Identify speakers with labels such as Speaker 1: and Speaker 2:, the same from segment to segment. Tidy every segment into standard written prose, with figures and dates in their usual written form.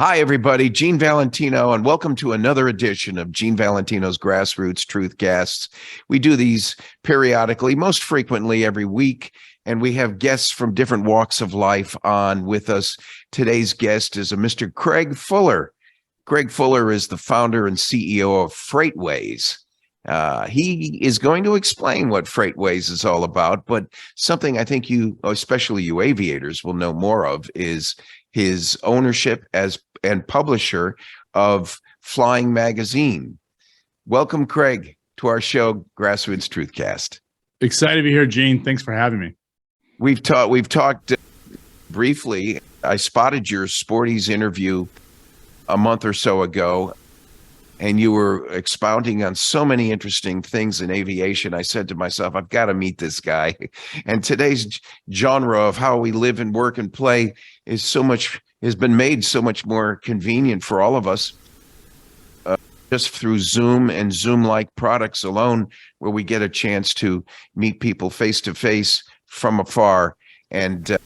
Speaker 1: Hi, everybody. Gene Valentino, and welcome to another edition of Gene Valentino's GrassRoots TruthCasts. We do these periodically, most frequently every week, and we have guests from different walks of life on with us. Today's guest is a Mr. Craig Fuller. Craig Fuller is the founder and CEO of Freightways. He is going to explain what Freightways is all about, but something I think you, especially you aviators, will know more of is his ownership and publisher of Flying Magazine. Welcome, Craig, to our show, GrassRoots TruthCast.
Speaker 2: Excited to be here, Gene. Thanks for having me.
Speaker 1: We've talked briefly. I spotted your Sporties interview a month or so ago, and you were expounding on so many interesting things in aviation. I said to myself, I've got to meet this guy. And today's genre of how we live and work and play has been made so much more convenient for all of us just through Zoom and Zoom-like products alone, where we get a chance to meet people face to face from afar and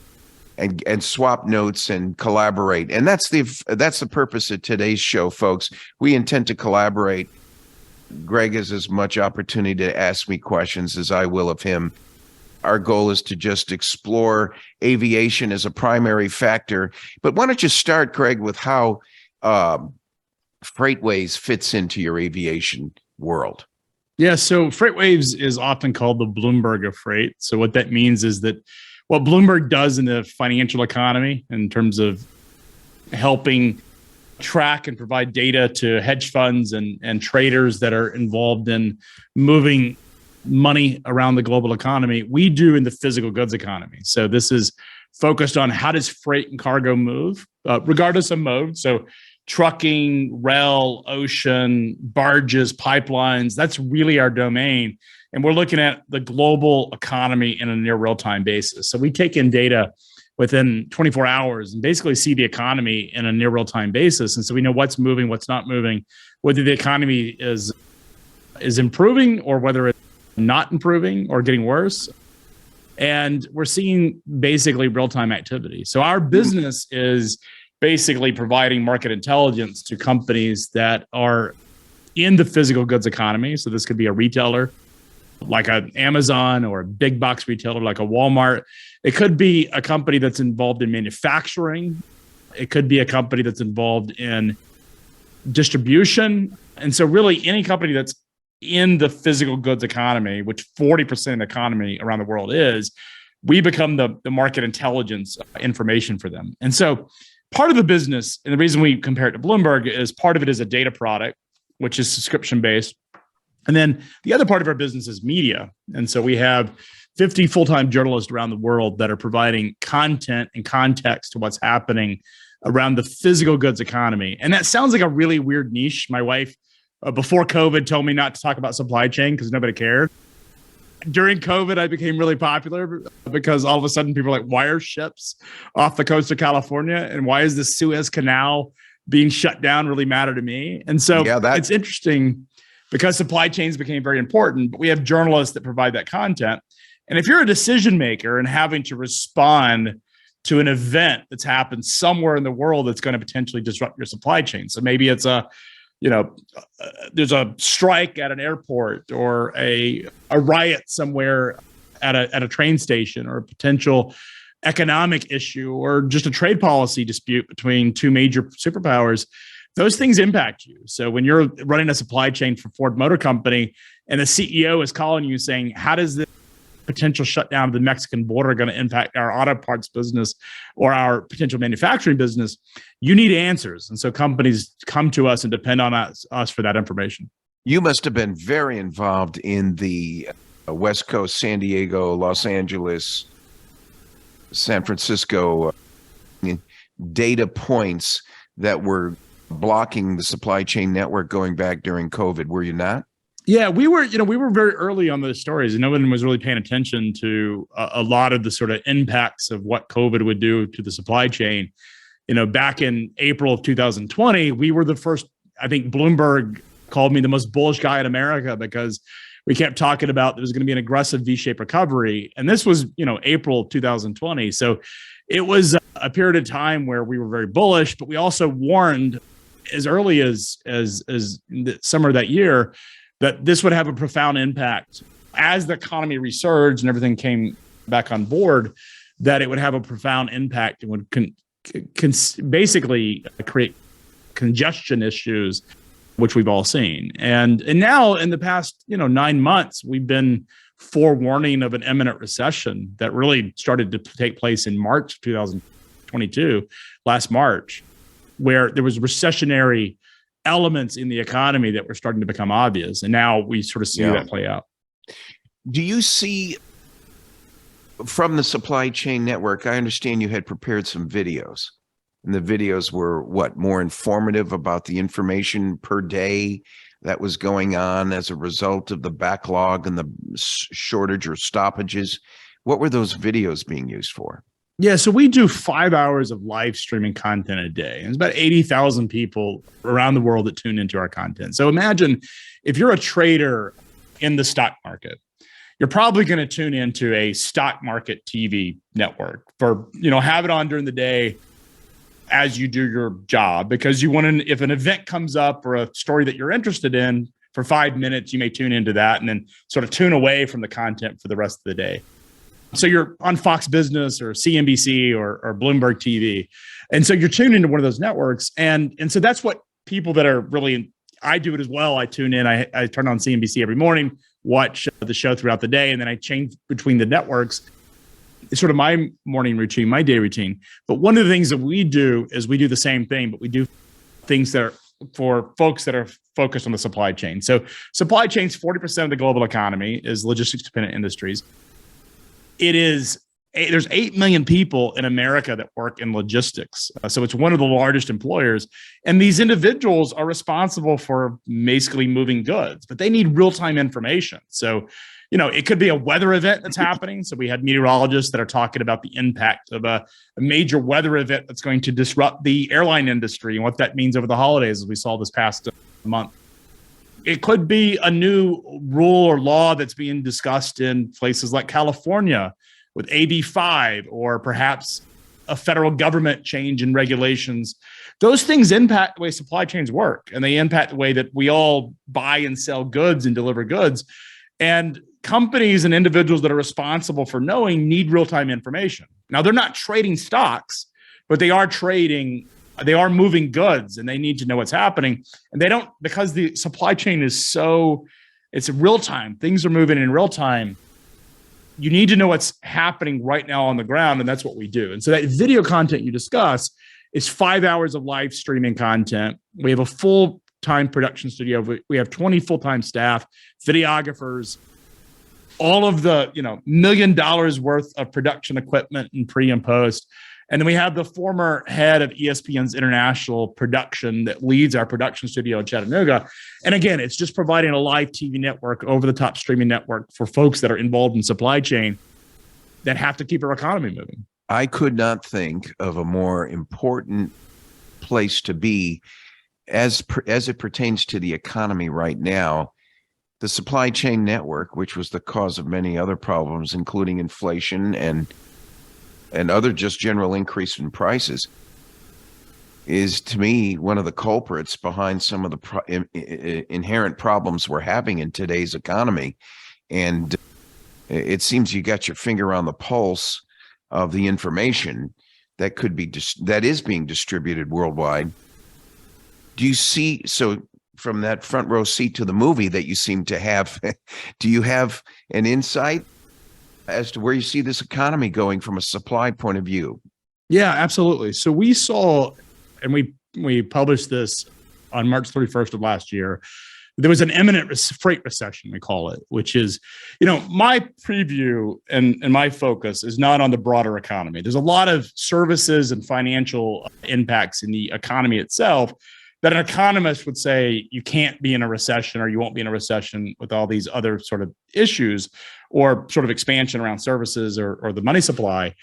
Speaker 1: swap notes and collaborate. And that's the purpose of today's show, folks. We intend to collaborate. Greg has as much opportunity to ask me questions as I will of him. Our goal is to just explore aviation as a primary factor. But why don't you start, Greg, with how Freightways fits into your aviation world?
Speaker 2: Yeah, so Freightways is often called the Bloomberg of freight. So what that means is that what Bloomberg does in the financial economy in terms of helping track and provide data to hedge funds and traders that are involved in moving money around the global economy, we do in the physical goods economy. So this is focused on how does freight and cargo move, regardless of mode. So trucking, rail, ocean, barges, pipelines, that's really our domain. And we're looking at the global economy in a near real-time basis. So we take in data within 24 hours and basically see the economy in a near real-time basis. And so we know what's moving, what's not moving, whether the economy is improving or whether it's not improving or getting worse. And we're seeing basically real-time activity. So our business is basically providing market intelligence to companies that are in the physical goods economy. So this could be a retailer like an Amazon or a big box retailer like a Walmart. It could be a company that's involved in manufacturing. It could be a company that's involved in distribution. And so really any company that's in the physical goods economy, which 40% of the economy around the world is, we become the market intelligence information for them. And so part of the business, and the reason we compare it to Bloomberg is part of it is a data product, which is subscription-based. And then the other part of our business is media. And so we have 50 full-time journalists around the world that are providing content and context to what's happening around the physical goods economy. And that sounds like a really weird niche. My wife, before COVID, told me not to talk about supply chain because nobody cared. During COVID, I became really popular because all of a sudden people are like, why are ships off the coast of California? And why is the Suez Canal being shut down really matter to me? And so it's interesting because supply chains became very important, but we have journalists that provide that content. And if you're a decision maker and having to respond to an event that's happened somewhere in the world that's going to potentially disrupt your supply chain. So maybe it's there's a strike at an airport or a riot somewhere at a train station or a potential economic issue or just a trade policy dispute between two major superpowers. Those things impact you. So when you're running a supply chain for Ford Motor Company and the CEO is calling you saying, how does this potential shutdown of the Mexican border going to impact our auto parts business or our potential manufacturing business? You need answers. And so companies come to us and depend on us for that information.
Speaker 1: You must have been very involved in the West Coast, San Diego, Los Angeles, San Francisco data points that were blocking the supply chain network going back during COVID, were you not?
Speaker 2: Yeah, we were very early on those stories and no one was really paying attention to a lot of the sort of impacts of what COVID would do to the supply chain. Back in April of 2020, we were the first. I think Bloomberg called me the most bullish guy in America because we kept talking about there was going to be an aggressive V-shaped recovery. And this was, April 2020. So it was a period of time where we were very bullish, but we also warned as early as the summer of that year that this would have a profound impact as the economy resurged and everything came back on board, that it would have a profound impact and would basically create congestion issues, which we've all seen. And now in the past, 9 months, we've been forewarning of an imminent recession that really started to take place in March 2022, last March, where there was recessionary elements in the economy that were starting to become obvious. And now we sort of see that play out.
Speaker 1: Do you see from the supply chain network, I understand you had prepared some videos, and the videos were more informative about the information per day that was going on as a result of the backlog and the shortage or stoppages. What were those videos being used for?
Speaker 2: Yeah, so we do 5 hours of live streaming content a day. And it's about 80,000 people around the world that tune into our content. So imagine if you're a trader in the stock market, you're probably going to tune into a stock market TV network for, have it on during the day as you do your job, because you want to, if an event comes up or a story that you're interested in for 5 minutes, you may tune into that and then sort of tune away from the content for the rest of the day. So you're on Fox Business or CNBC or Bloomberg TV. And so you're tuned into one of those networks. And so that's what people that are really, I do it as well. I tune in, I turn on CNBC every morning, watch the show throughout the day, and then I change between the networks. It's sort of my morning routine, my day routine. But one of the things that we do is we do the same thing, but we do things that are for folks that are focused on the supply chain. So supply chain's 40% of the global economy is logistics dependent industries. There's 8 million people in America that work in logistics. So it's one of the largest employers. And these individuals are responsible for basically moving goods, but they need real-time information. So, it could be a weather event that's happening. So we had meteorologists that are talking about the impact of a major weather event that's going to disrupt the airline industry and what that means over the holidays, as we saw this past month. It could be a new rule or law that's being discussed in places like California with AB 5, or perhaps a federal government change in regulations. Those things impact the way supply chains work, and they impact the way that we all buy and sell goods and deliver goods. And companies and individuals that are responsible for knowing need real-time information. Now, they're not trading stocks, but they are moving goods, and they need to know what's happening. And they don't, because the supply chain is it's real time. Things are moving in real time. You need to know what's happening right now on the ground, and that's what we do. And so that video content you discuss is 5 hours of live streaming content. We have a full-time production studio. We have 20 full-time staff, videographers, all of the $1 million worth of production equipment and pre and post. And then we have the former head of ESPN's international production that leads our production studio in Chattanooga. And again, it's just providing a live TV network, over-the-top streaming network for folks that are involved in supply chain that have to keep our economy moving.
Speaker 1: I could not think of a more important place to be as it pertains to the economy right now. The supply chain network, which was the cause of many other problems, including inflation and other just general increase in prices, is to me one of the culprits behind some of the inherent problems we're having in today's economy. And it seems you got your finger on the pulse of the information that could be that is being distributed worldwide. Do you see, so from that front row seat to the movie that you seem to have, do you have an insight as to where you see this economy going from a supply point of view?
Speaker 2: Yeah, absolutely. So we saw, and we published this on March 31st of last year, there was an imminent freight recession, we call it, which is, my preview and my focus is not on the broader economy. There's a lot of services and financial impacts in the economy itself that an economist would say you can't be in a recession, or you won't be in a recession with all these other sort of issues or sort of expansion around services or the money supply.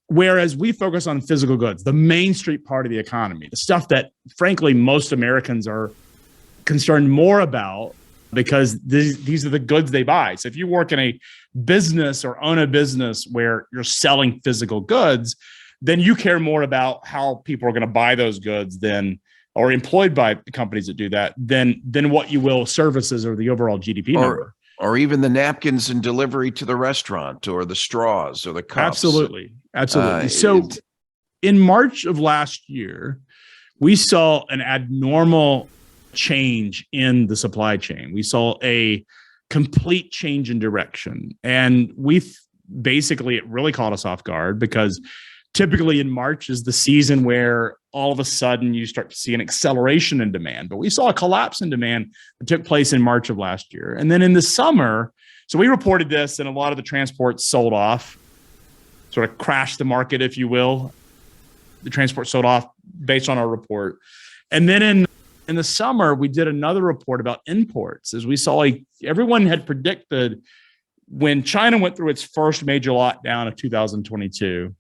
Speaker 2: Whereas we focus on physical goods, the Main Street part of the economy, the stuff that, frankly, most Americans are concerned more about because these are the goods they buy. So if you work in a business or own a business where you're selling physical goods, then you care more about how people are going to buy those goods or employed by companies that do that than what you will services or the overall GDP number.
Speaker 1: Or even the napkins and delivery to the restaurant, or the straws or the cups.
Speaker 2: Absolutely. So in March of last year, we saw an abnormal change in the supply chain. We saw a complete change in direction. And basically, it really caught us off guard, because typically in March is the season where all of a sudden you start to see an acceleration in demand. But we saw a collapse in demand that took place in March of last year. And then in the summer, so we reported this, and a lot of the transports sold off, sort of crashed the market, if you will. The transport sold off based on our report. And then in the summer, we did another report about imports, as we saw everyone had predicted when China went through its first major lockdown of 2022.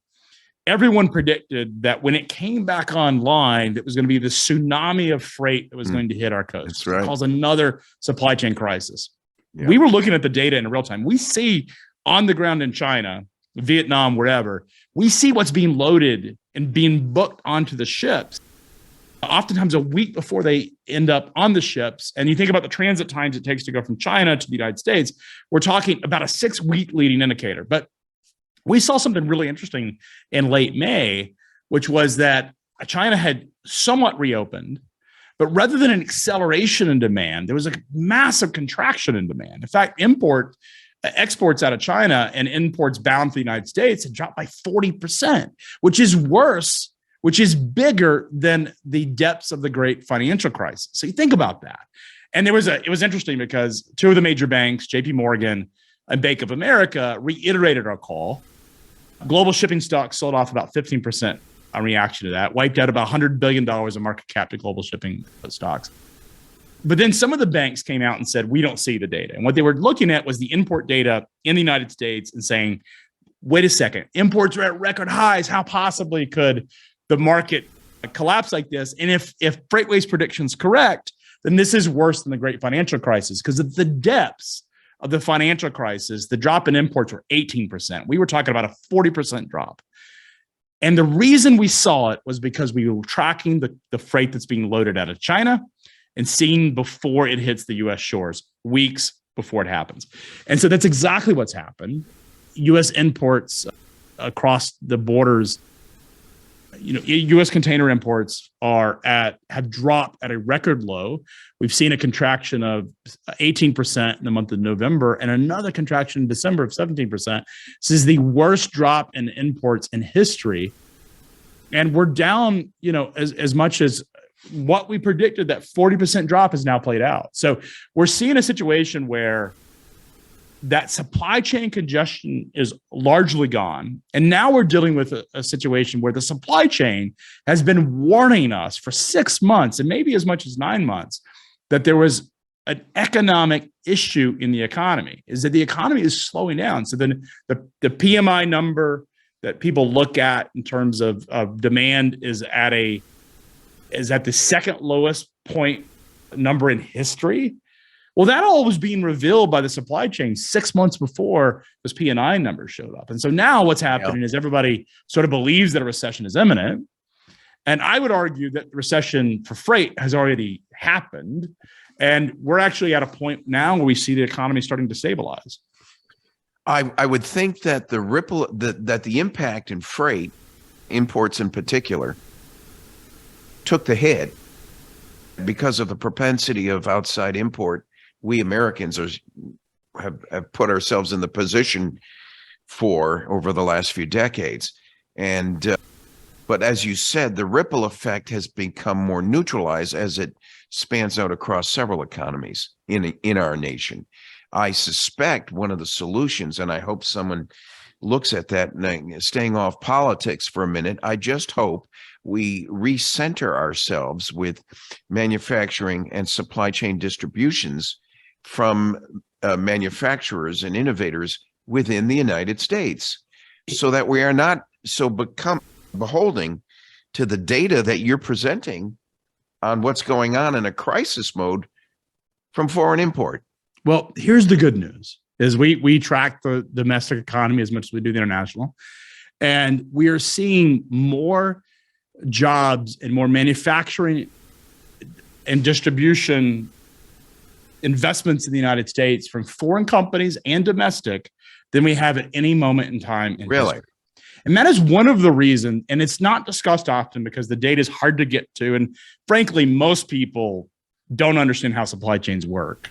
Speaker 2: Everyone predicted that when it came back online, that was going to be the tsunami of freight that was going to hit our coast.
Speaker 1: That's right.
Speaker 2: Cause another supply chain crisis.
Speaker 1: Yeah.
Speaker 2: We were looking at the data in real time. We see on the ground in China, Vietnam, wherever, we see what's being loaded and being booked onto the ships, oftentimes a week before they end up on the ships. And you think about the transit times it takes to go from China to the United States, we're talking about a 6-week leading indicator. But we saw something really interesting in late May, which was that China had somewhat reopened, but rather than an acceleration in demand, there was a massive contraction in demand. In fact, exports out of China and imports bound for the United States had dropped by 40%, which is worse, which is bigger than the depths of the great financial crisis. So you think about that. And it was interesting because two of the major banks, JP Morgan and Bank of America, reiterated our call. Global shipping stocks sold off about 15% on reaction to that, wiped out about $100 billion of market cap to global shipping stocks. But then some of the banks came out and said, we don't see the data. And what they were looking at was the import data in the United States and saying, wait a second, imports are at record highs. How possibly could the market collapse like this? And if FreightWaves' prediction's correct, then this is worse than the great financial crisis, because of the depths of the financial crisis. The drop in imports were 18%. We were talking about a 40% drop. And the reason we saw it was because we were tracking the freight that's being loaded out of China and seeing before it hits the U.S. shores, weeks before it happens. And so that's exactly what's happened. U.S. imports across the borders, U.S. container imports have dropped at a record low. We've seen a contraction of 18% in the month of November and another contraction in December of 17%. This is the worst drop in imports in history. And we're down, as much as what we predicted. That 40% drop has now played out. So we're seeing a situation where that supply chain congestion is largely gone. And now we're dealing with a situation where the supply chain has been warning us for 6 months and maybe as much as 9 months that there was an economic issue in the economy, is that the economy is slowing down. So then the PMI number that people look at in terms of demand is at the second lowest point number in history. Well, that all was being revealed by the supply chain 6 months before those P&I numbers showed up. And so now what's happening is everybody sort of believes that a recession is imminent. And I would argue that the recession for freight has already happened. And we're actually at a point now where we see the economy starting to stabilize.
Speaker 1: I would think that the impact in freight, imports in particular, took the hit because of the propensity of outside import. We Americans have put ourselves in the position for over the last few decades. And but as you said, the ripple effect has become more neutralized as it spans out across several economies in our nation. I suspect one of the solutions, and I hope someone looks at that, staying off politics for a minute, I just hope we recenter ourselves with manufacturing and supply chain distributions from manufacturers and innovators within the United States, so that we are not so beholding to the data that you're presenting on what's going on in a crisis mode from foreign import.
Speaker 2: Well, here's the good news is we track the domestic economy as much as we do the international. And we are seeing more jobs and more manufacturing and distribution investments in the United States from foreign companies and domestic than we have at any moment in time in history. And that is one of the reasons, and it's not discussed often because the data is hard to get to. And frankly, most people don't understand how supply chains work.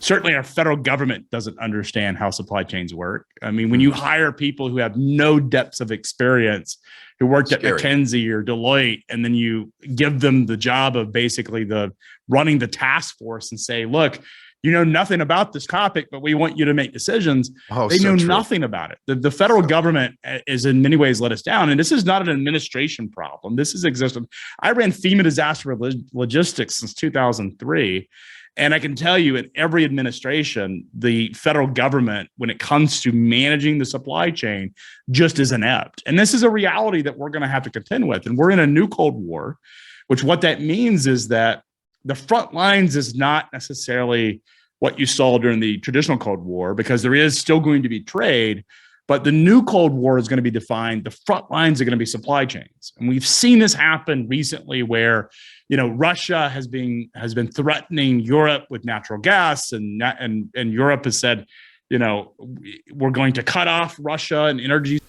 Speaker 2: Certainly our federal government doesn't understand how supply chains work. I mean, when you hire people who have no depths of experience, who worked at McKinsey or Deloitte, and then you give them the job of basically running the task force and say, look, you know nothing about this topic, but we want you to make decisions. They know nothing about it. The federal government is in many ways let us down. And this is not an administration problem. This has existed. I ran FEMA disaster logistics since 2003. And I can tell you in every administration, the federal government, when it comes to managing the supply chain, just is inept. And this is a reality that we're going to have to contend with. And we're in a new Cold War, which what that means is that the front lines is not necessarily what you saw during the traditional Cold War, because there is still going to be trade. But the new Cold War is going to be defined. The front lines are going to be supply chains. And we've seen this happen recently where, you know, Russia has been threatening Europe with natural gas, and Europe has said, you know, we're going to cut off Russia and energy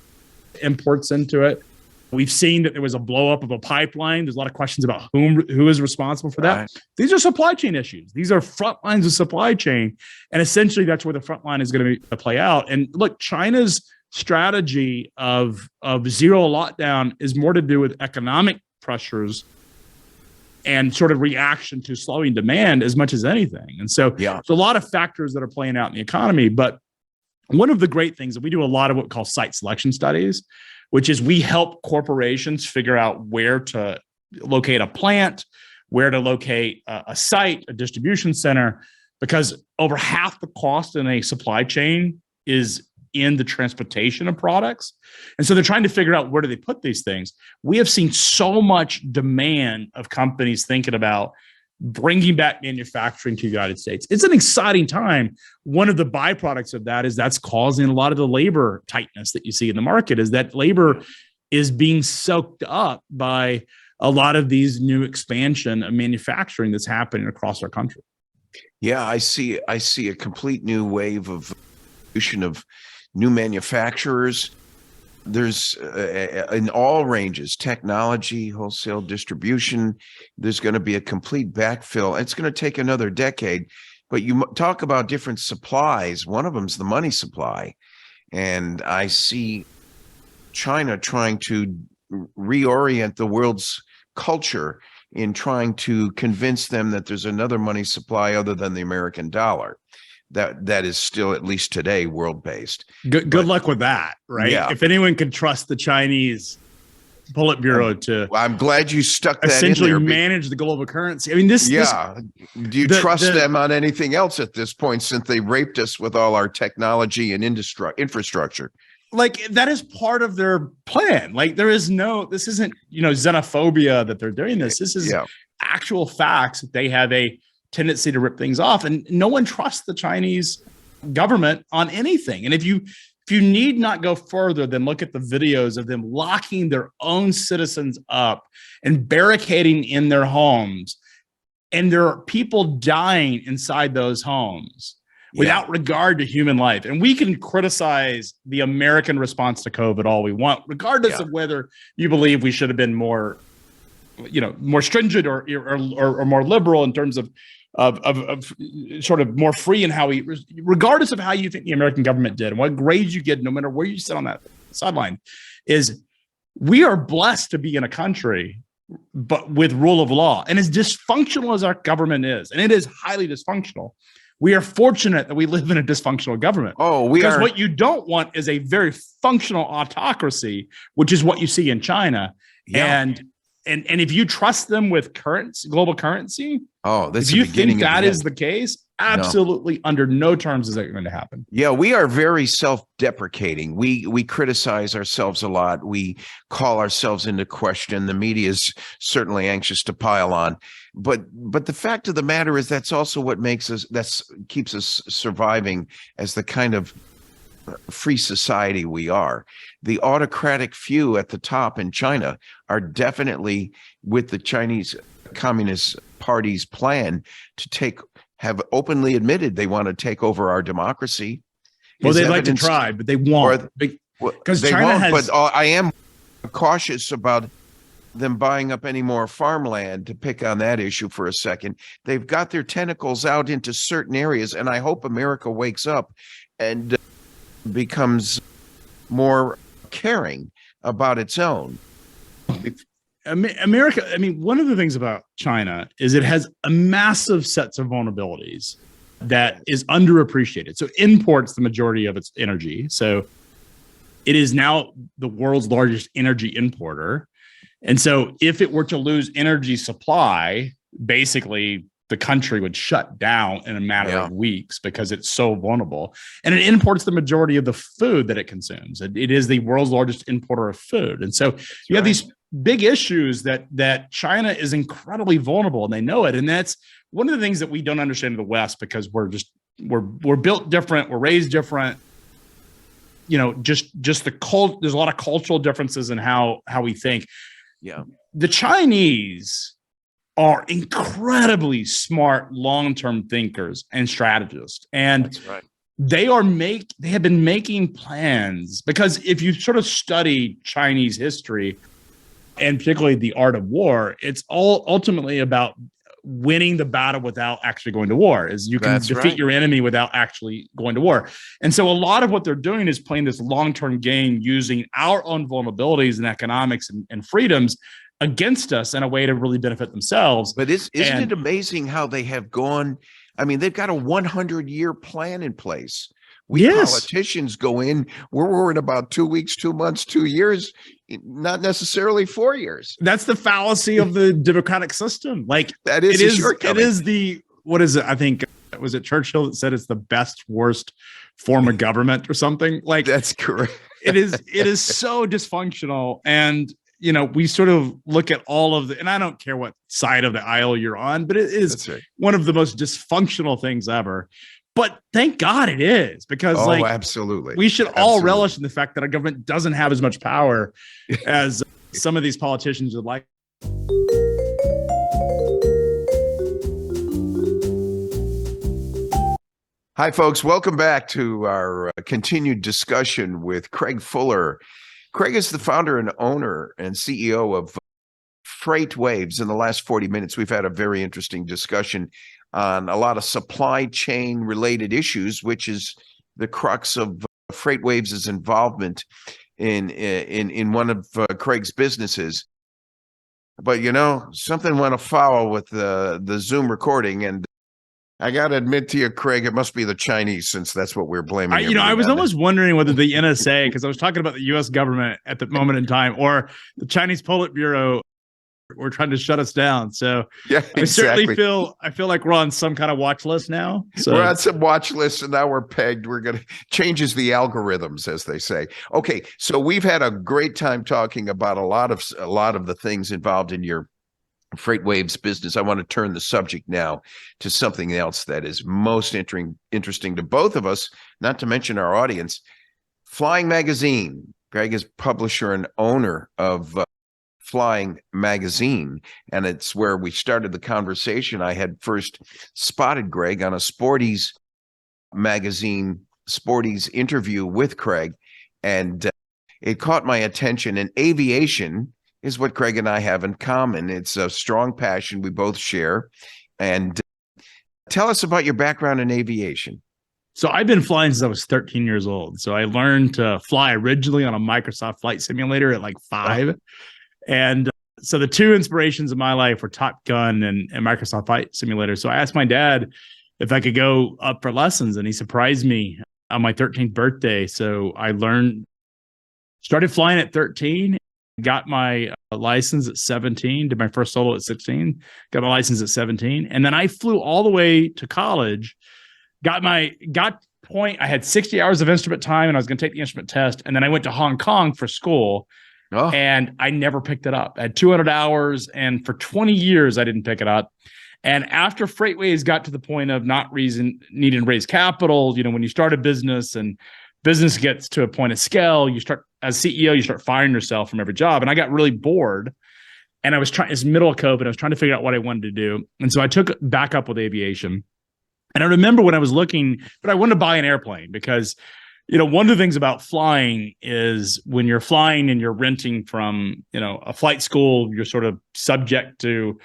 Speaker 2: imports into it. We've seen that there was a blow up of a pipeline. There's a lot of questions about who is responsible for that. Right. These are supply chain issues. These are front lines of supply chain. And essentially that's where the front line is going to play out. And look, China's strategy of zero lockdown is more to do with economic pressures and sort of reaction to slowing demand as much as anything. And so there's a lot of factors that are playing out in the economy. But one of the great things that we do a lot of what we call site selection studies, which is we help corporations figure out where to locate a plant, where to locate a site, a distribution center, because over half the cost in a supply chain is in the transportation of products. And so they're trying to figure out where do they put these things. We have seen so much demand of companies thinking about bringing back manufacturing to the United States. It's an exciting time. One of the byproducts of that is that's causing a lot of the labor tightness that you see in the market, is that labor is being soaked up by a lot of these new expansion of manufacturing that's happening across our country.
Speaker 1: Yeah, I see a complete new wave of new manufacturers. There's in all ranges, technology, wholesale distribution, there's going to be a complete backfill. It's going to take another decade, but you talk about different supplies. One of them is the money supply. And I see China trying to reorient the world's culture in trying to convince them that there's another money supply other than the American dollar. That is still, at least today, world-based.
Speaker 2: Good luck with that, right? Yeah. If anyone can trust the Chinese Politburo to,
Speaker 1: I'm glad you stuck that
Speaker 2: essentially
Speaker 1: in there.
Speaker 2: Manage the global currency. I mean, do
Speaker 1: you trust them on anything else at this point, since they raped us with all our technology and infrastructure?
Speaker 2: Like, that is part of their plan. Like, this isn't, xenophobia that they're doing this. This is actual facts that they have a tendency to rip things off, and no one trusts the Chinese government on anything. And if you need not go further than look at the videos of them locking their own citizens up and barricading in their homes, and there are people dying inside those homes without regard to human life. And we can criticize the American response to COVID all we want, regardless of whether you believe we should have been more stringent or more liberal in terms of sort of more free in how regardless of how you think the American government did and what grades you get, no matter where you sit on that sideline, is we are blessed to be in a country, but with rule of law. And as dysfunctional as our government is, and it is highly dysfunctional, we are fortunate that we live in a dysfunctional government. Because what you don't want is a very functional autocracy, which is what you see in China. Yeah. And if you trust them with global currency, if you think that is the case, absolutely under no terms is that going to happen.
Speaker 1: Yeah, we are very self-deprecating. We criticize ourselves a lot. We call ourselves into question. The media is certainly anxious to pile on. But the fact of the matter is that's also what keeps us surviving as the kind of free society we are. The autocratic few at the top in China are definitely with the Chinese Communist Party's plan to have openly admitted they want to take over our democracy.
Speaker 2: Well, they'd like to try, but they won't. Because China has.
Speaker 1: But I am cautious about them buying up any more farmland, to pick on that issue for a second. They've got their tentacles out into certain areas, and I hope America wakes up and becomes more caring about its own.
Speaker 2: America, I mean, one of the things about China is it has a massive sets of vulnerabilities that is underappreciated. So imports the majority of its energy. So it is now the world's largest energy importer. And so if it were to lose energy supply, basically the country would shut down in a matter of weeks because it's so vulnerable. And it imports the majority of the food that it consumes. It is the world's largest importer of food. And so you have these big issues that China is incredibly vulnerable, and they know it. And that's one of the things that we don't understand in the West, because we're built different, we're raised different. Just there's a lot of cultural differences in how we think.
Speaker 1: Yeah. The
Speaker 2: Chinese are incredibly smart long-term thinkers and strategists. And
Speaker 1: that's right.
Speaker 2: They have been making plans, because if you sort of study Chinese history, and particularly the art of war, it's all ultimately about winning the battle without actually going to war. Is you can defeat your enemy without actually going to war. And so a lot of what they're doing is playing this long-term game using our own vulnerabilities and economics and freedoms against us in a way to really benefit themselves.
Speaker 1: But isn't it amazing how they have gone? I mean, they've got a 100-year plan in place. We politicians go in, we're worried about 2 weeks, 2 months, 2 years, not necessarily 4 years.
Speaker 2: That's the fallacy of the democratic system. Like
Speaker 1: that is
Speaker 2: it is what is it? I think, was it Churchill that said it's the best, worst form of government or something? Like
Speaker 1: that's correct.
Speaker 2: It is so dysfunctional. And we sort of look at all of and I don't care what side of the aisle you're on, but it is one of the most dysfunctional things ever. But thank God it is, because
Speaker 1: absolutely,
Speaker 2: we should all relish in the fact that our government doesn't have as much power as some of these politicians would like.
Speaker 1: Hi, folks. Welcome back to our continued discussion with Craig Fuller. Craig is the founder and owner and CEO of FreightWaves. In the last 40 minutes, we've had a very interesting discussion on a lot of supply chain related issues, which is the crux of FreightWaves' involvement in one of Craig's businesses. But something went afoul with the Zoom recording, and I got to admit to you, Craig, it must be the Chinese, since that's what we're blaming.
Speaker 2: I was almost wondering whether the NSA, because I was talking about the U.S. government at the moment in time, or the Chinese Politburo were trying to shut us down. So I certainly feel like we're on some kind of watch list now. So
Speaker 1: we're on some watch list, and now we're pegged. We're going to changes the algorithms, as they say. Okay, so we've had a great time talking about a lot of the things involved in your FreightWaves business. I want to turn the subject now to something else that is most interesting to both of us, not to mention our audience. Flying Magazine. Greg is publisher and owner of Flying Magazine, and it's where we started the conversation. I had first spotted Greg on a Sporties magazine, Sporties interview with Craig, and it caught my attention. And aviation is what Craig and I have in common. It's a strong passion we both share. And tell us about your background in aviation.
Speaker 2: So I've been flying since I was 13 years old. So I learned to fly originally on a Microsoft flight simulator at like 5. And so the two inspirations of my life were Top Gun and Microsoft Flight Simulator. So I asked my dad if I could go up for lessons, and he surprised me on my 13th birthday. So I started flying at 13, got my license at 17, did my first solo at 16, got my license at 17. And then I flew all the way to college, got point. I had 60 hours of instrument time, and I was going to take the instrument test. And then I went to Hong Kong for school.
Speaker 1: Oh,
Speaker 2: and I never picked it up. I had 200 hours, and for 20 years, I didn't pick it up. And after Freightways got to the point of not needing to raise capital, when you start a business and business gets to a point of scale, you start, as CEO, you start firing yourself from every job. And I got really bored. And I was trying, it's middle of COVID, I was trying to figure out what I wanted to do. And so I took back up with aviation. And I remember when I was looking, but I wanted to buy an airplane because, one of the things about flying is when you're flying and you're renting from, a flight school, you're sort of subject to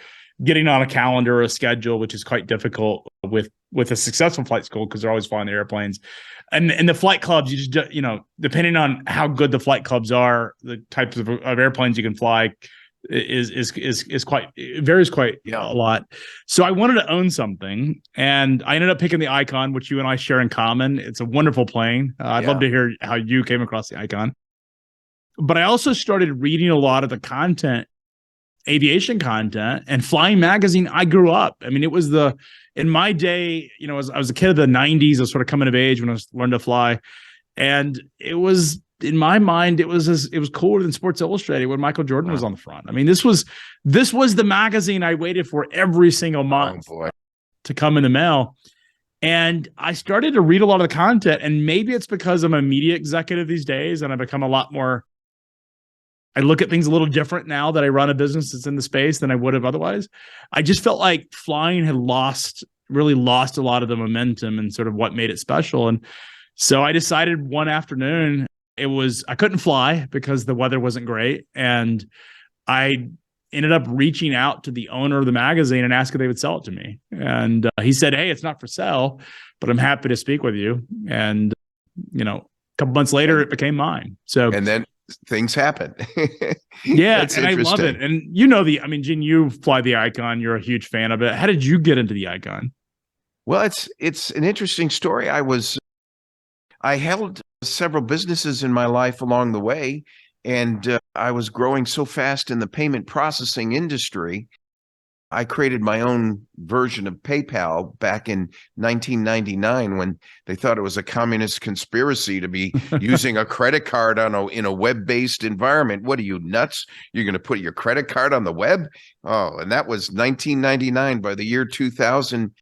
Speaker 2: getting on a calendar or a schedule, which is quite difficult with a successful flight school because they're always flying the airplanes. And the flight clubs, you just, depending on how good the flight clubs are, the types of airplanes you can fly is quite, it varies quite a lot. So I wanted to own something, and I ended up picking the Icon, which you and I share in common. It's a wonderful plane. I'd love to hear how you came across the Icon. But I also started reading a lot of the content, aviation content, and Flying Magazine. I grew up. I mean, it was in my day, I was a kid of the 90s. I was sort of coming of age when I was learning to fly. And it was, in my mind, it was cooler than Sports Illustrated when Michael Jordan was on the front. I mean, this was the magazine I waited for every single month to come in the mail. And I started to read a lot of the content, and maybe it's because I'm a media executive these days and I've become a lot more, I look at things a little different now that I run a business that's in the space than I would have otherwise. I just felt like flying had really lost a lot of the momentum and sort of what made it special. And so I decided one afternoon, I couldn't fly because the weather wasn't great. And I ended up reaching out to the owner of the magazine and asked if they would sell it to me. And he said, "Hey, it's not for sale, but I'm happy to speak with you." And, a couple months later, it became mine. So,
Speaker 1: and then things happen.
Speaker 2: Yeah. And I love it. And Gene, you fly the Icon. You're a huge fan of it. How did you get into the Icon?
Speaker 1: Well, it's an interesting story. I held several businesses in my life along the way, and I was growing so fast in the payment processing industry. I created my own version of PayPal back in 1999 when they thought it was a communist conspiracy to be using a credit card in a web-based environment. What are you, nuts? You're going to put your credit card on the web? Oh, and that was 1999. By the year 2000,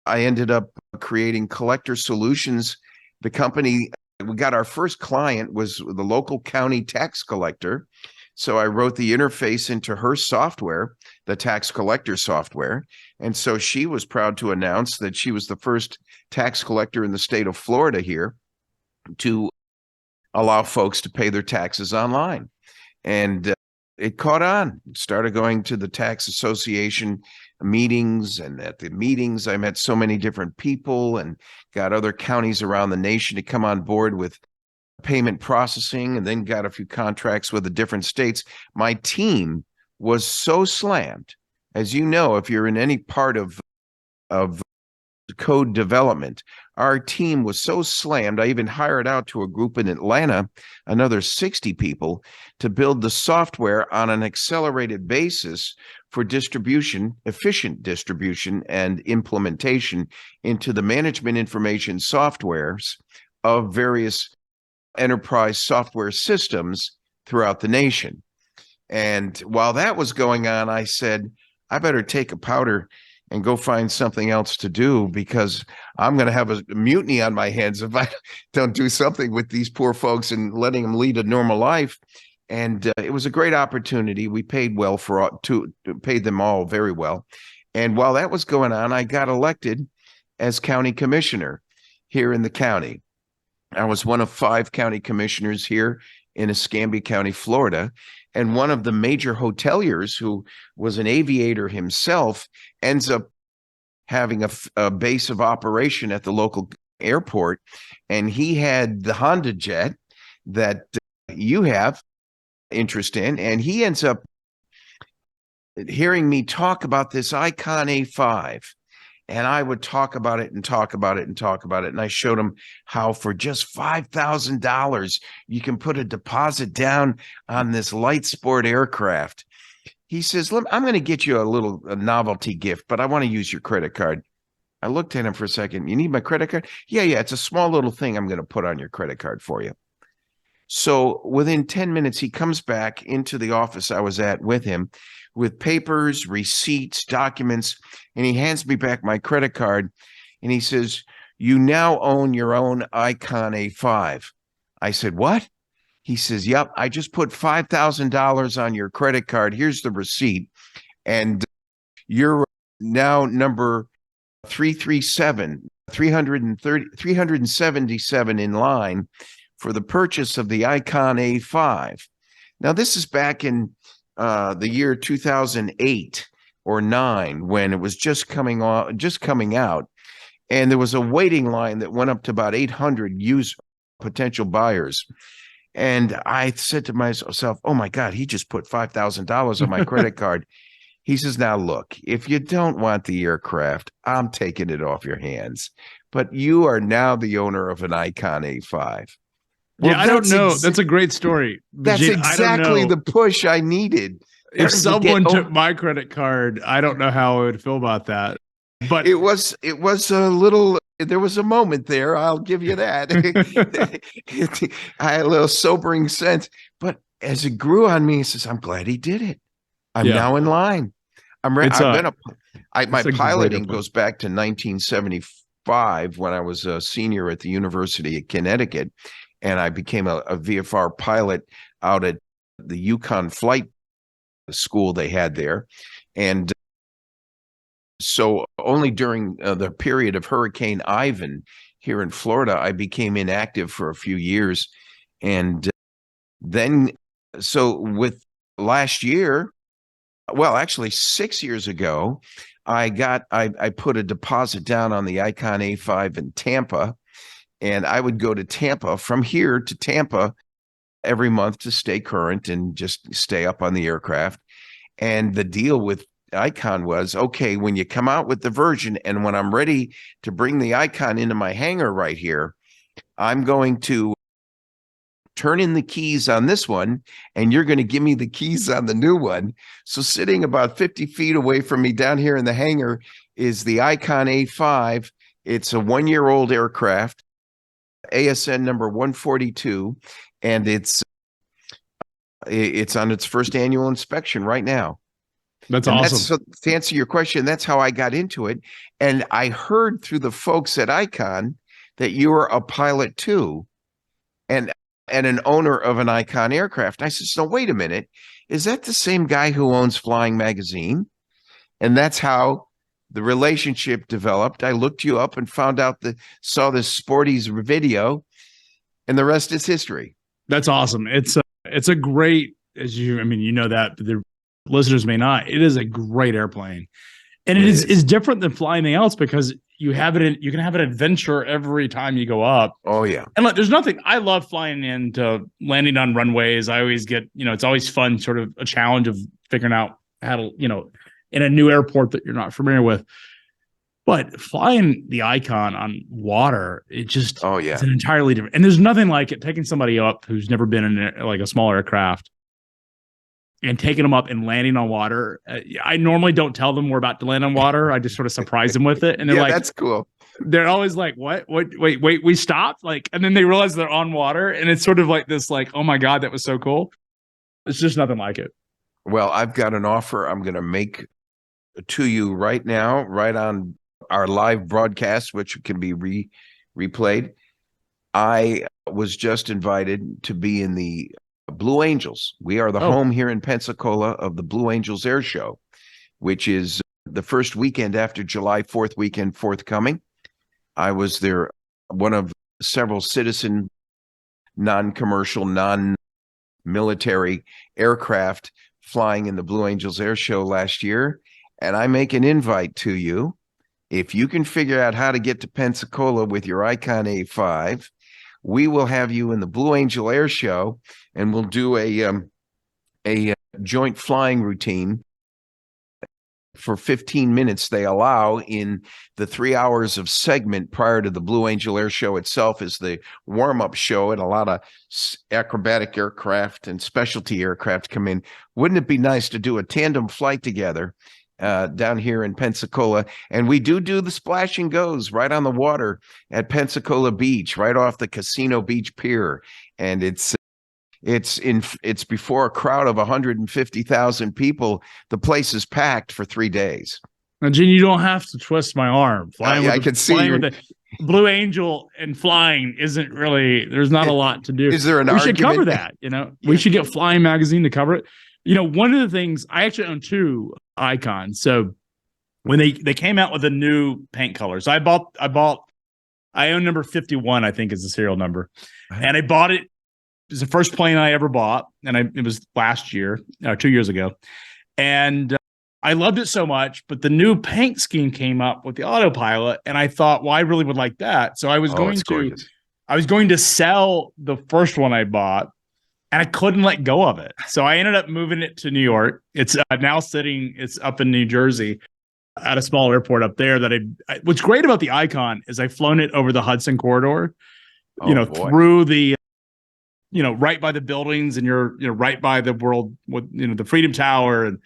Speaker 1: I ended up creating Collector Solutions. The company, we got our first client was the local county tax collector. So I wrote the interface into her software, the tax collector software. And so she was proud to announce that she was the first tax collector in the state of Florida here to allow folks to pay their taxes online. And it caught on. Started going to the tax association meetings, and at the meetings I met so many different people and got other counties around the nation to come on board with payment processing, and then got a few contracts with the different states. My team was so slammed. As you know, if you're in any part of code development, our team was so slammed. I even hired out to a group in Atlanta, another 60 people, to build the software on an accelerated basis for distribution, efficient distribution and implementation into the management information softwares of various enterprise software systems throughout the nation. And while that was going on, I said, I better take a powder and go find something else to do, because I'm going to have a mutiny on my hands if I don't do something with these poor folks and letting them lead a normal life. And it was a great opportunity. We paid well paid them all very well. And while that was going on, I got elected as county commissioner here in the county. I was one of 5 county commissioners here in Escambia County, Florida. And one of the major hoteliers, who was an aviator himself, ends up having a base of operation at the local airport. And he had the Honda jet that you have interest in. And he ends up hearing me talk about this Icon A5. And I would talk about it and talk about it and talk about it. And I showed him how for just $5,000, you can put a deposit down on this light sport aircraft. He says, I'm going to get you a novelty gift, but I want to use your credit card. I looked at him for a second. You need my credit card? Yeah, it's a small little thing I'm going to put on your credit card for you. So within 10 minutes, he comes back into the office I was at with him with papers, receipts, documents, and he hands me back my credit card and he says, "You now own your own Icon A5." I said, "What?" He says, "Yep, I just put $5,000 on your credit card. Here's the receipt. And you're now number 377 in line for the purchase of the Icon A5." Now, this is back in the year 2008 or 9 when it was just coming out. And there was a waiting line that went up to about 800 potential buyers. And I said to myself, "Oh my God, he just put $5,000 on my credit card." He says, "Now look, if you don't want the aircraft, I'm taking it off your hands. But you are now the owner of an Icon A5." Well,
Speaker 2: I don't know. That's a great story.
Speaker 1: That's
Speaker 2: Gene,
Speaker 1: exactly the push I needed.
Speaker 2: If someone took my credit card, I don't know how I would feel about that. But
Speaker 1: it was a little, there was a moment there, I'll give you that. I had a little sobering sense. But as it grew on me, he says, "I'm glad he did it. I'm now in line. I'm ready." My piloting goes back to 1975 when I was a senior at the University of Connecticut, and I became a VFR pilot out at the Yukon Flight School they had there. And so only during the period of Hurricane Ivan here in Florida, I became inactive for a few years. And then, so with last year, well, actually 6 years ago, I put a deposit down on the Icon A5 in Tampa, and I would go to Tampa from here to Tampa every month to stay current and just stay up on the aircraft. And the deal with Icon was, okay, when you come out with the version and when I'm ready to bring the Icon into my hangar right here, I'm going to turn in the keys on this one, and you're going to give me the keys on the new one. So sitting about 50 feet away from me down here in the hangar is the Icon A5. It's a 1-year-old aircraft, ASN number 142, and it's on its first annual inspection right now.
Speaker 2: That's awesome.
Speaker 1: So to answer your question, that's how I got into it. And I heard through the folks at Icon that you were a pilot too, and an owner of an Icon aircraft. I said, "So wait a minute, is that the same guy who owns Flying Magazine?" And that's how the relationship developed. I looked you up and saw this Sporties video, and the rest is history.
Speaker 2: That's awesome. It's a great, you know that, but the listeners may not. It is a great airplane, and it is different than flying anything else because you can have an adventure every time you go up.
Speaker 1: Oh yeah.
Speaker 2: And look, there's nothing. I love flying into landing on runways. I always get, it's always fun, sort of a challenge of figuring out how to, in a new airport that you're not familiar with. But flying the Icon on water, it's an entirely different. And there's nothing like it. Taking somebody up who's never been in like a small aircraft and taking them up and landing on water. I normally don't tell them we're about to land on water. I just sort of surprise them with it. And they're like,
Speaker 1: "That's cool."
Speaker 2: They're always like, "What? Wait, we stopped?" And then they realize they're on water. And it's sort of like this, like, "Oh my God, that was so cool." It's just nothing like it.
Speaker 1: Well, I've got an offer I'm going to make to you right now, right on our live broadcast, which can be replayed. I was just invited to be in the Blue Angels. We are the home here in Pensacola of the Blue Angels Air Show, which is the first weekend after July 4th weekend forthcoming. I was there, one of several citizen, non-commercial, non-military aircraft flying in the Blue Angels Air Show last year. And I make an invite to you. If you can figure out how to get to Pensacola with your Icon A5, we will have you in the Blue Angel Air Show, and we'll do a joint flying routine for 15 minutes. They allow in the 3 hours of segment prior to the Blue Angel Air Show itself is the warm-up show, and a lot of acrobatic aircraft and specialty aircraft come in. Wouldn't it be nice to do a tandem flight together down here in Pensacola? And we do the splash and goes right on the water at Pensacola Beach, right off the Casino Beach Pier. And it's It's before a crowd of 150,000 people. The place is packed for 3 days.
Speaker 2: Now, Gene, you don't have to twist my arm.
Speaker 1: I can see
Speaker 2: with the Blue Angel and flying isn't really, there's not a lot to do.
Speaker 1: Is there an
Speaker 2: argument? We should cover that. We should get Flying Magazine to cover it. One of the things, I actually own 2 icons. So when they came out with a new paint color, so I own number 51, I think is the serial number. And I bought it. It was the first plane I ever bought. And it was last year, 2 years ago. And I loved it so much, but the new paint scheme came up with the autopilot, and I thought, well, I really would like that. So I was going to sell the first one I bought, and I couldn't let go of it. So I ended up moving it to New York. It's now it's up in New Jersey at a small airport up there. What's great about the Icon is I've flown it over the Hudson corridor, through the, right by the buildings, and you're right by the world with, the Freedom Tower, and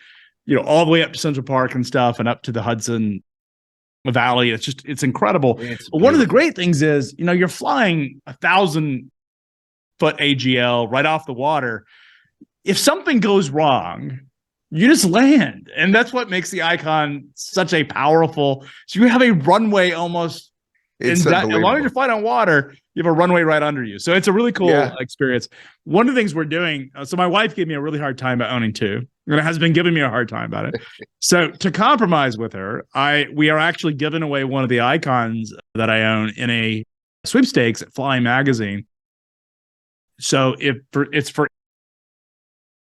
Speaker 2: all the way up to Central Park and stuff, and up to the Hudson Valley. It's incredible. But one of the great things is, you're flying 1,000-foot AGL right off the water. If something goes wrong, you just land. And that's what makes the Icon such a powerful, so you have a runway almost, as long as you're flying on water, you have a runway right under you. So it's a really cool experience. One of the things we're doing, so my wife gave me a really hard time about owning 2, and has been giving me a hard time about it. So to compromise with her, we are actually giving away one of the icons that I own in a sweepstakes at Flying Magazine. So it's for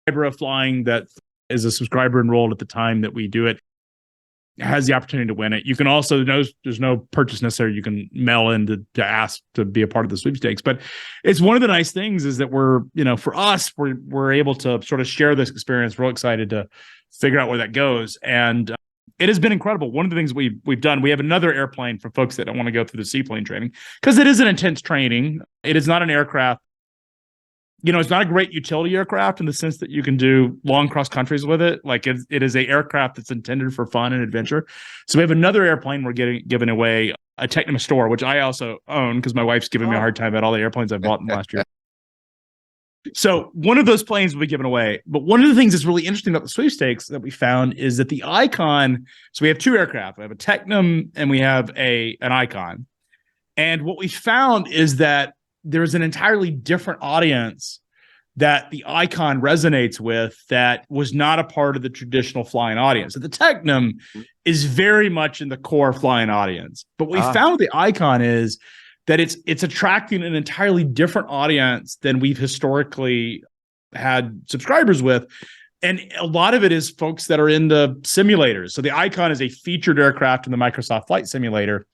Speaker 2: a Flying that is a subscriber enrolled at the time that we do it, has the opportunity to win it. You can also, there's no purchase necessary. You can mail in to ask to be a part of the sweepstakes. But it's one of the nice things is that we're, for us, we're able to sort of share this experience. We're real excited to figure out where that goes. And it has been incredible. One of the things we've done, we have another airplane for folks that don't want to go through the seaplane training, because it is an intense training. It is not an aircraft. It's not a great utility aircraft in the sense that you can do long cross countries with it. Like it is an aircraft that's intended for fun and adventure. So we have another airplane we're giving away, a Technima Store, which I also own because my wife's giving me a hard time about all the airplanes I bought in the last year. So one of those planes will be given away. But one of the things that's really interesting about the sweepstakes that we found is that the Icon, so we have 2 aircraft. We have a Technam and we have an Icon. And what we found is that there's an entirely different audience that the Icon resonates with that was not a part of the traditional flying audience. So the Technam is very much in the core flying audience. But what we found with the Icon is that it's attracting an entirely different audience than we've historically had subscribers with. And a lot of it is folks that are into simulators. So the Icon is a featured aircraft in the Microsoft Flight Simulator.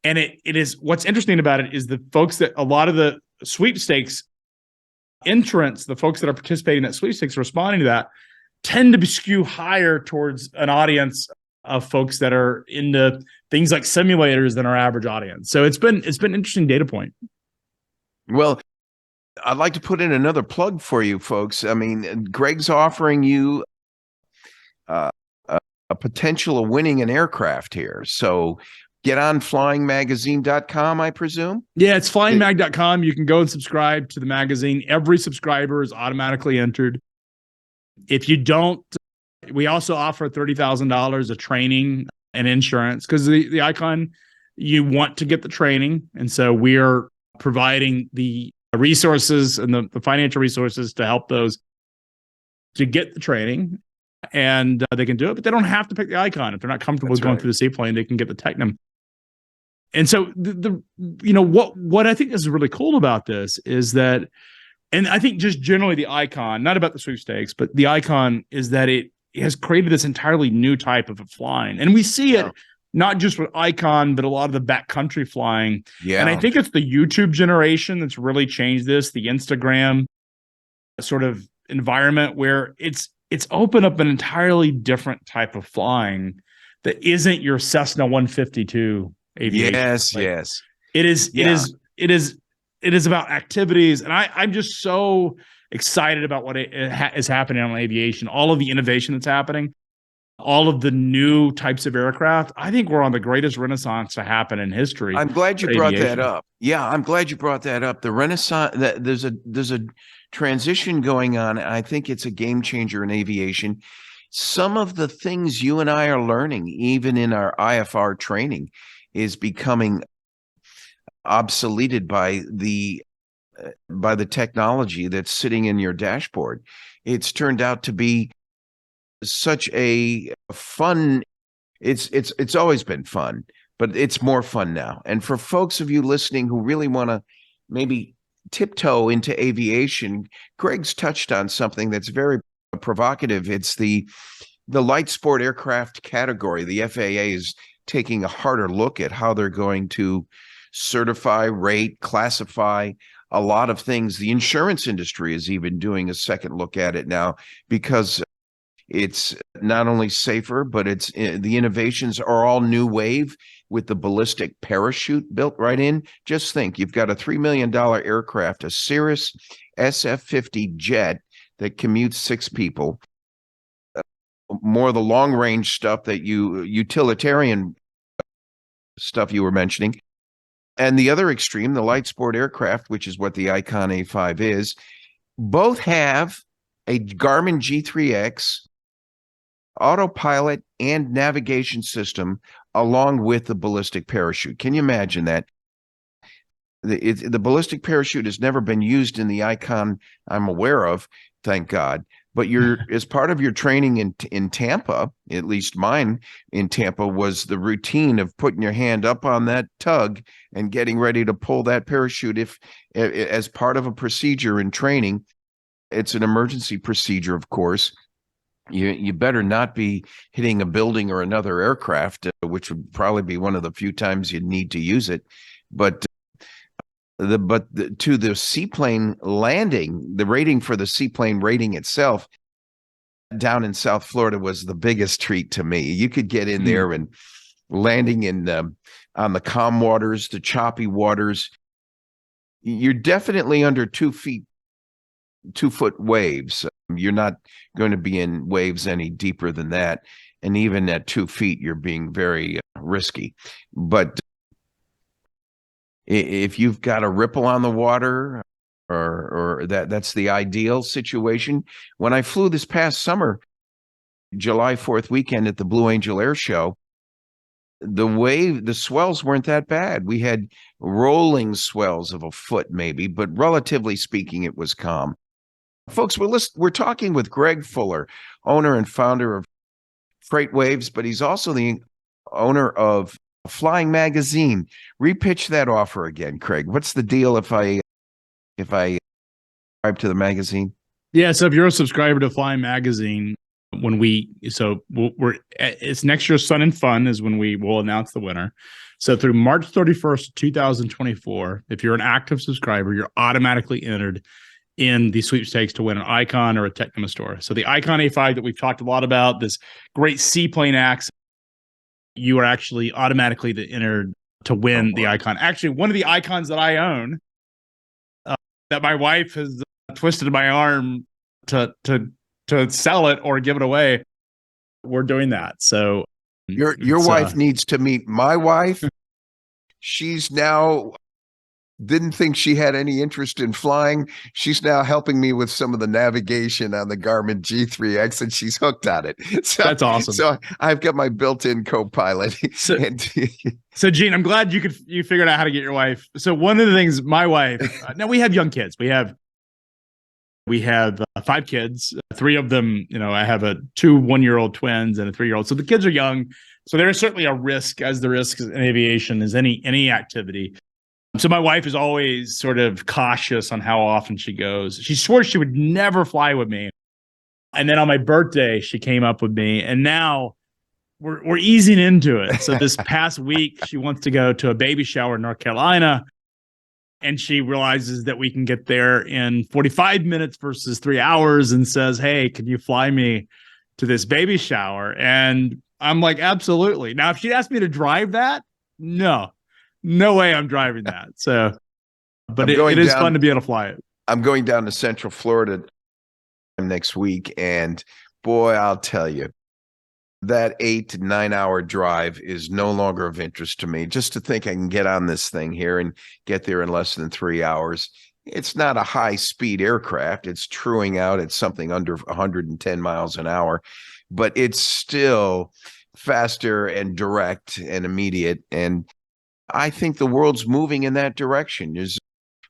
Speaker 2: And it is, what's interesting about it is the folks that a lot of the sweepstakes entrants, the folks that are participating in that sweepstakes responding to that, tend to skew higher towards an audience of folks that are into things like simulators than our average audience. So it's been an interesting data point.
Speaker 1: Well, I'd like to put in another plug for you folks. I mean, Greg's offering you a potential of winning an aircraft here. So get on flyingmagazine.com, I presume?
Speaker 2: Yeah, it's flyingmag.com. You can go and subscribe to the magazine. Every subscriber is automatically entered. If you don't, we also offer $30,000 of training and insurance because the Icon, you want to get the training. And so we are providing the resources and the financial resources to help those to get the training. And they can do it, but they don't have to pick the Icon. If they're not comfortable with going through the seaplane, they can get the Technam. And so what I think is really cool about this is that, and I think just generally the Icon, not about the sweepstakes, but the Icon is that it has created this entirely new type of flying. And we see it not just with Icon, but a lot of the backcountry flying. Yeah. And I think it's the YouTube generation that's really changed this, the Instagram sort of environment where it's opened up an entirely different type of flying that isn't your Cessna 152 aviation.
Speaker 1: Yes.
Speaker 2: It is about activities. And I'm just so excited about what is happening on aviation, all of the innovation that's happening. all of the new types of aircraft. I think we're on the greatest renaissance to happen in history.
Speaker 1: I'm glad you
Speaker 2: for
Speaker 1: brought that
Speaker 2: aviation.
Speaker 1: up. Yeah, I'm glad you brought that up. The Renaissance, that there's a transition going on. I think it's a game changer in aviation. Some of the things you and I are learning, even in our IFR training, is becoming obsoleted by the technology that's sitting in your dashboard. It's turned out to be such a fun. It's always been fun, but it's more fun now. And for folks of you listening who really want to maybe tiptoe into aviation, Greg's touched on something that's very provocative. It's the light sport aircraft category. The FAA is taking a harder look at how they're going to certify, rate, classify a lot of things. The insurance industry is even doing a second look at it now, because it's not only safer, but it's the innovations are all new wave with the ballistic parachute built right in. Just think, you've got a $3 million aircraft, a Cirrus SF-50 jet that commutes 6 people. More of the long range stuff that utilitarian stuff you were mentioning. And the other extreme, the light sport aircraft, which is what the Icon A5 is, both have a Garmin G3X autopilot and navigation system along with the ballistic parachute. Can you imagine that? The ballistic parachute has never been used in the Icon I'm aware of, thank God. But as part of your training in Tampa, at least mine in Tampa, was the routine of putting your hand up on that tug and getting ready to pull that parachute as part of a procedure in training. It's an emergency procedure, of course. You better not be hitting a building or another aircraft, which would probably be one of the few times you'd need to use it. But to the seaplane landing, the rating for the seaplane rating itself down in South Florida was the biggest treat to me. You could get in there and landing on the calm waters, the choppy waters. You're definitely under 2 foot waves. You're not going to be in waves any deeper than that. And even at 2 feet, you're being very risky. But if you've got a ripple on the water, or that's the ideal situation. When I flew this past summer, July 4th weekend at the Blue Angel Air Show, the swells weren't that bad. We had rolling swells of a foot maybe, but relatively speaking, it was calm. Folks, we're talking with Greg Fuller, owner and founder of Freight Waves, but he's also the owner of Flying Magazine. Repitch that offer again, Craig. What's the deal if I subscribe to the magazine?
Speaker 2: Yeah, so if you're a subscriber to Flying Magazine, it's next year's Sun and Fun is when we will announce the winner. So through March 31st, 2024, if you're an active subscriber, you're automatically entered in the sweepstakes to win an Icon or a Technima Store. So the Icon A5 that we've talked a lot about, this great seaplane axe, you are actually automatically entered to win the Icon. Actually, one of the Icons that I own, that my wife has twisted my arm to sell it or give it away, we're doing that. So
Speaker 1: your wife needs to meet my wife. She's now didn't think she had any interest in flying. She's now helping me with some of the navigation on the Garmin G3X, and she's hooked on it. So
Speaker 2: that's awesome.
Speaker 1: So I've got my built-in co-pilot.
Speaker 2: So Gene, I'm glad you figured out how to get your wife. So one of the things, my wife, now we have young kids. We have 5 kids, 3 of them, I have 2 1-year-old twins and a 3-year-old. So the kids are young. So there is certainly a risk, as the risk in aviation is any activity. So my wife is always sort of cautious on how often she goes. She swore she would never fly with me. And then on my birthday, she came up with me. And now we're easing into it. So this past week, she wants to go to a baby shower in North Carolina. And she realizes that we can get there in 45 minutes versus 3 hours, and says, hey, can you fly me to this baby shower? And I'm like, absolutely. Now, if she asked me to drive that, no way I'm driving that. So, but it is fun to be able to fly it.
Speaker 1: I'm going down to Central Florida next week. And boy, I'll tell you, that 8 to 9 hour drive is no longer of interest to me. Just to think I can get on this thing here and get there in less than 3 hours. It's not a high speed aircraft. It's truing out at something under 110 miles an hour, but it's still faster and direct and immediate. And I think the world's moving in that direction.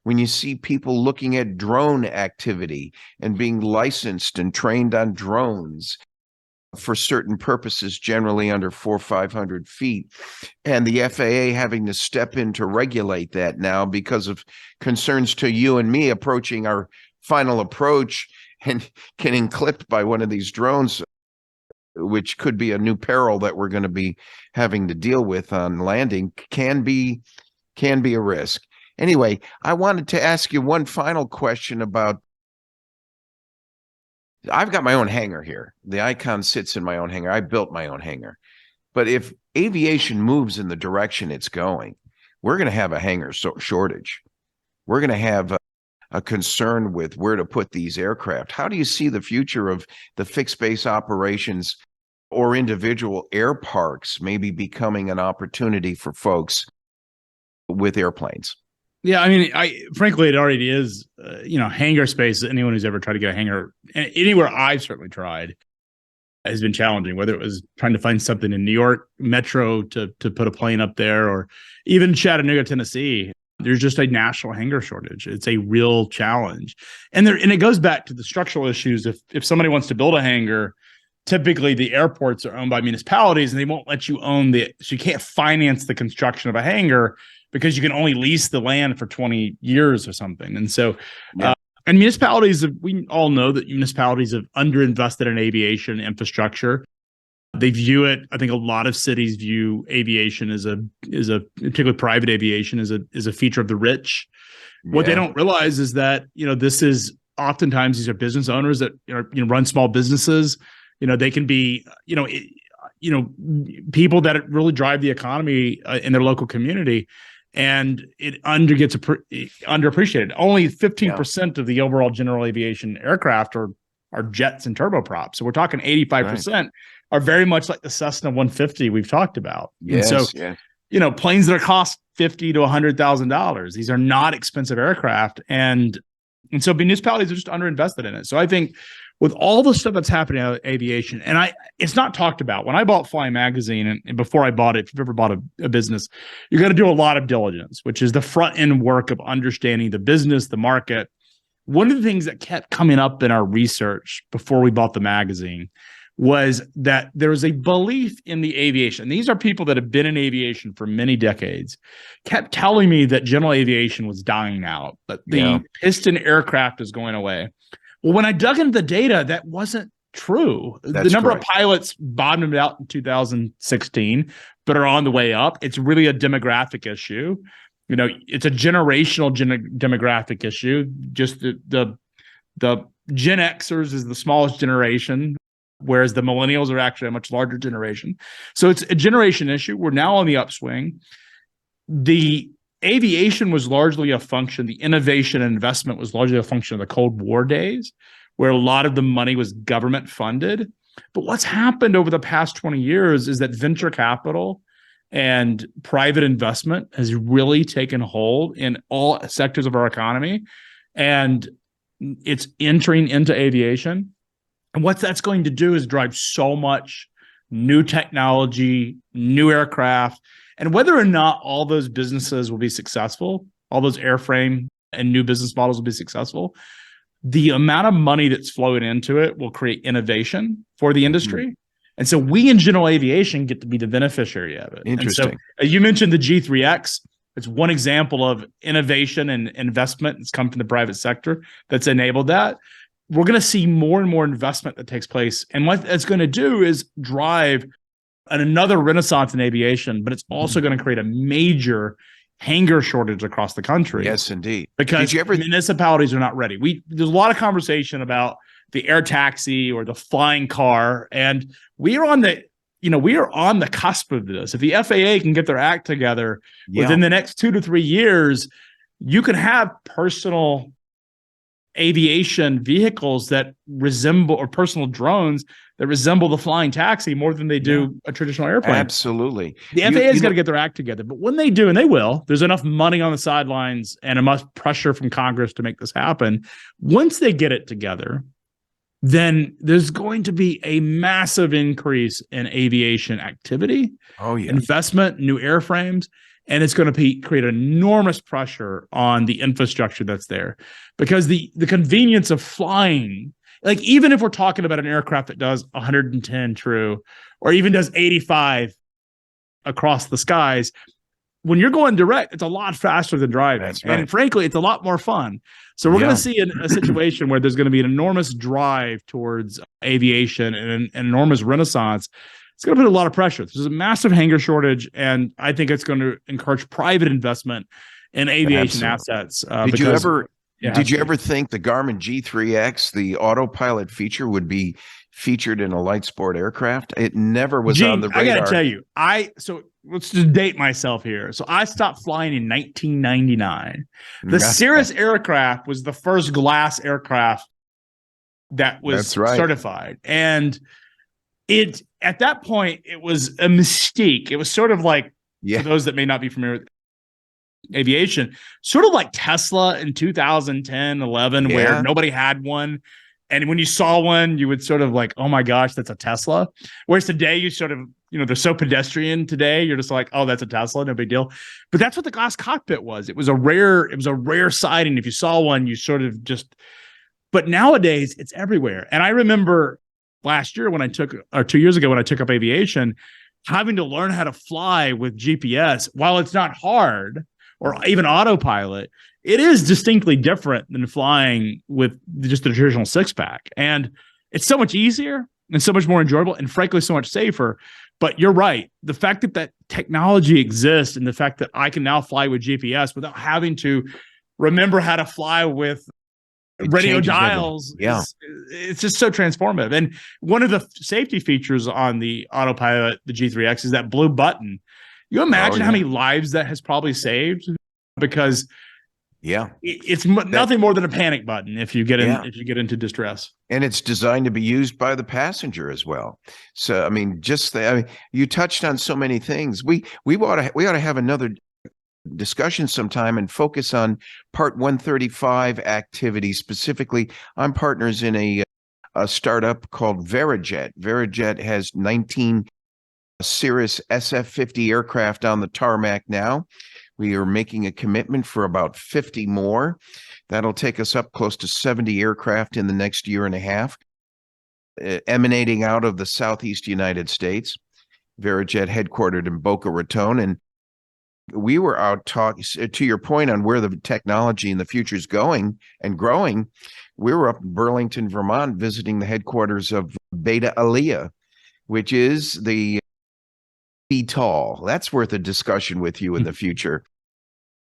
Speaker 1: When you see people looking at drone activity and being licensed and trained on drones for certain purposes, generally under 400 or 500 feet, and the FAA having to step in to regulate that now because of concerns to you and me approaching our final approach and getting clipped by one of these drones, which could be a new peril that we're going to be having to deal with on landing, can be a risk. Anyway, I wanted to ask you one final question about, I've got my own hangar here. The Icon sits in my own hangar. I built my own hangar. But if aviation moves in the direction it's going, we're going to have a hangar shortage. We're going to have a concern with where to put these aircraft. How do you see the future of the fixed base operations or individual air parks maybe becoming an opportunity for folks with airplanes?
Speaker 2: Yeah, I mean, frankly, it already is, hangar space. Anyone who's ever tried to get a hangar, anywhere I've certainly tried, has been challenging, whether it was trying to find something in New York Metro to put a plane up there, or even Chattanooga, Tennessee. There's just a national hangar shortage. It's a real challenge. And it goes back to the structural issues. If somebody wants to build a hangar, typically the airports are owned by municipalities and they won't let you so you can't finance the construction of a hangar because you can only lease the land for 20 years or something. And so, and municipalities, we all know that municipalities have underinvested in aviation infrastructure. They view it, I think a lot of cities view aviation as particularly private aviation as a feature of the rich. What they don't realize is that, this is oftentimes these are business owners that run small businesses. They can be, people that really drive the economy in their local community. And it gets underappreciated. Only 15% of the overall general aviation aircraft are jets and turboprops. So we're talking 85% are very much like the Cessna 150 we've talked about.
Speaker 1: Yes,
Speaker 2: and so, planes that cost $50,000 to $100,000. These are not expensive aircraft, and so municipalities are just underinvested in it. So I think with all the stuff that's happening in aviation, and it's not talked about. When I bought Fly Magazine, and before I bought it, if you've ever bought a business, you got to do a lot of diligence, which is the front end work of understanding the business, the market. One of the things that kept coming up in our research before we bought the magazine was that there was a belief in the aviation. These are people that have been in aviation for many decades, kept telling me that general aviation was dying out, that the piston aircraft is going away. Well, when I dug into the data, that wasn't true. The number of pilots bottomed out in 2016, but are on the way up. It's really a demographic issue. It's a generational demographic issue. Just the Gen Xers is the smallest generation, whereas the millennials are actually a much larger generation. So it's a generation issue. We're now on the upswing. The aviation was largely a function, the innovation and investment was largely a function of the Cold War days, where a lot of the money was government funded. But what's happened over the past 20 years is that venture capital and private investment has really taken hold in all sectors of our economy, and it's entering into aviation. And what that's going to do is drive so much new technology, new aircraft. And whether or not all those businesses will be successful, all those airframe and new business models will be successful, the amount of money that's flowing into it will create innovation for the industry. Mm-hmm. And so we in general aviation get to be the beneficiary of it.
Speaker 1: Interesting.
Speaker 2: And so you mentioned the G3X. It's one example of innovation and investment that's come from the private sector that's enabled that. We're going to see more and more investment that takes place. And what it's going to do is drive another renaissance in aviation, but it's also going to create a major hangar shortage across the country.
Speaker 1: Yes, indeed.
Speaker 2: Because municipalities are not ready. There's a lot of conversation about the air taxi or the flying car, and we are on the cusp of this. If the FAA can get their act together within the next 2 to 3 years, you can have personal aviation vehicles that resemble, or personal drones that resemble the flying taxi more than they do a traditional airplane.
Speaker 1: Absolutely.
Speaker 2: The FAA has got to get their act together, but when they do, and they will, there's enough money on the sidelines and enough pressure from Congress to make this happen. Once they get it together, then there's going to be a massive increase in aviation activity, investment, new airframes, and it's going to create enormous pressure on the infrastructure that's there, because the convenience of flying, like even if we're talking about an aircraft that does 110 true, or even does 85 across the skies, when you're going direct, it's a lot faster than driving. That's right. And frankly, it's a lot more fun. So we're going to see a situation where there's going to be an enormous drive towards aviation and an enormous renaissance. It's going to put a lot of pressure. There's a massive hangar shortage, and I think it's going to encourage private investment in aviation assets.
Speaker 1: Did you ever think the Garmin G3X, the autopilot feature, would be featured in a light sport aircraft? It never was on the radar.
Speaker 2: I got to tell you, so let's just date myself here. So I stopped flying in 1999. The Cirrus aircraft was the first glass aircraft that was certified. And at that point, it was a mystique. It was sort of like, for those that may not be familiar with aviation, sort of like Tesla in 2010, 11, where nobody had one. And when you saw one, you would sort of like, oh my gosh, that's a Tesla. Whereas today, you sort of, they're so pedestrian today. You're just like, oh, that's a Tesla, no big deal. But that's what the glass cockpit was. It was a rare sighting. If you saw one, you sort of just. But nowadays, it's everywhere. And I remember last year when 2 years ago when I took up aviation, having to learn how to fly with GPS. While it's not hard, or even autopilot, it is distinctly different than flying with just the traditional six-pack. And it's so much easier and so much more enjoyable, and frankly, so much safer. But you're right. The fact that technology exists, and the fact that I can now fly with GPS without having to remember how to fly with radio dials, it's just so transformative. And one of the safety features on the autopilot, the G3X, is that blue button. You imagine how many lives that has probably saved, because it's nothing more than a panic button if you get into distress. And
Speaker 1: it's designed to be used by the passenger as well. So I mean, you touched on so many things. We ought to have another discussion sometime and focus on Part 135 activities specifically. I'm partners in a startup called VeriJet. VeriJet has 19 Cirrus SF-50 aircraft on the tarmac now. We are making a commitment for about 50 more. That'll take us up close to 70 aircraft in the next year and a half, emanating out of the Southeast United States. VeriJet headquartered in Boca Raton. And we were out talking, to your point on where the technology in the future is going and growing. We were up in Burlington, Vermont, visiting the headquarters of Beta Alia, which is the VTOL. That's worth a discussion with you in the future.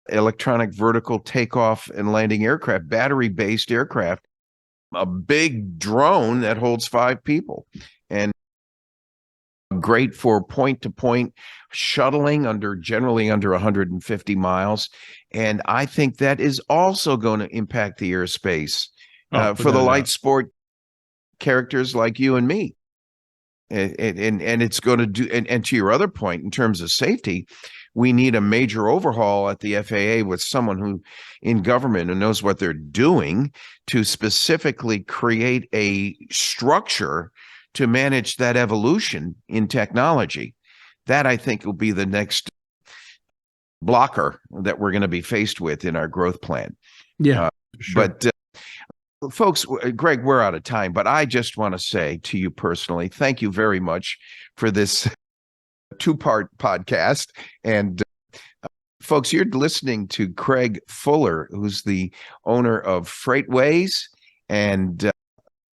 Speaker 1: Electronic vertical takeoff and landing aircraft, battery-based aircraft, a big drone that holds 5 people, and great for point-to-point shuttling generally under 150 miles. And I think that is also going to impact the airspace for the light sport characters like you and me. And it's going to do, and to your other point, in terms of safety, we need a major overhaul at the FAA with someone who in government who knows what they're doing to specifically create a structure to manage that evolution in technology. That, I think, will be the next blocker that we're going to be faced with in our growth plan.
Speaker 2: Yeah, sure.
Speaker 1: But folks, Greg, we're out of time, but I just want to say to you personally, thank you very much for this 2-part podcast. And folks, you're listening to Craig Fuller, who's the owner of Freightways and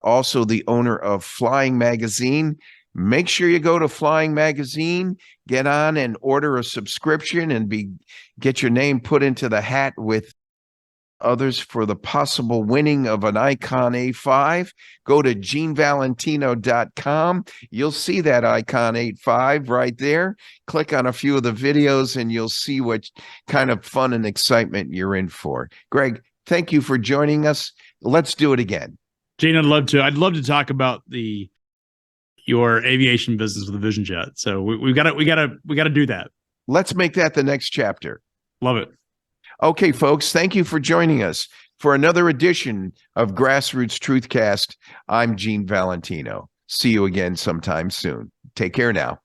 Speaker 1: also the owner of Flying Magazine. Make sure you go to Flying Magazine, get on and order a subscription, and get your name put into the hat with others for the possible winning of an Icon A5. Go to genevalentino.com. You'll see that Icon A5 right there. Click on a few of the videos and you'll see what kind of fun and excitement you're in for. Greg, thank you for joining us. Let's do it again.
Speaker 2: Gene, I'd love to. I'd love to talk about your aviation business with the VeriJet. So we got to do that.
Speaker 1: Let's make that the next chapter.
Speaker 2: Love it.
Speaker 1: Okay, folks, thank you for joining us for another edition of GrassRoots TruthCast. I'm Gene Valentino. See you again sometime soon. Take care now.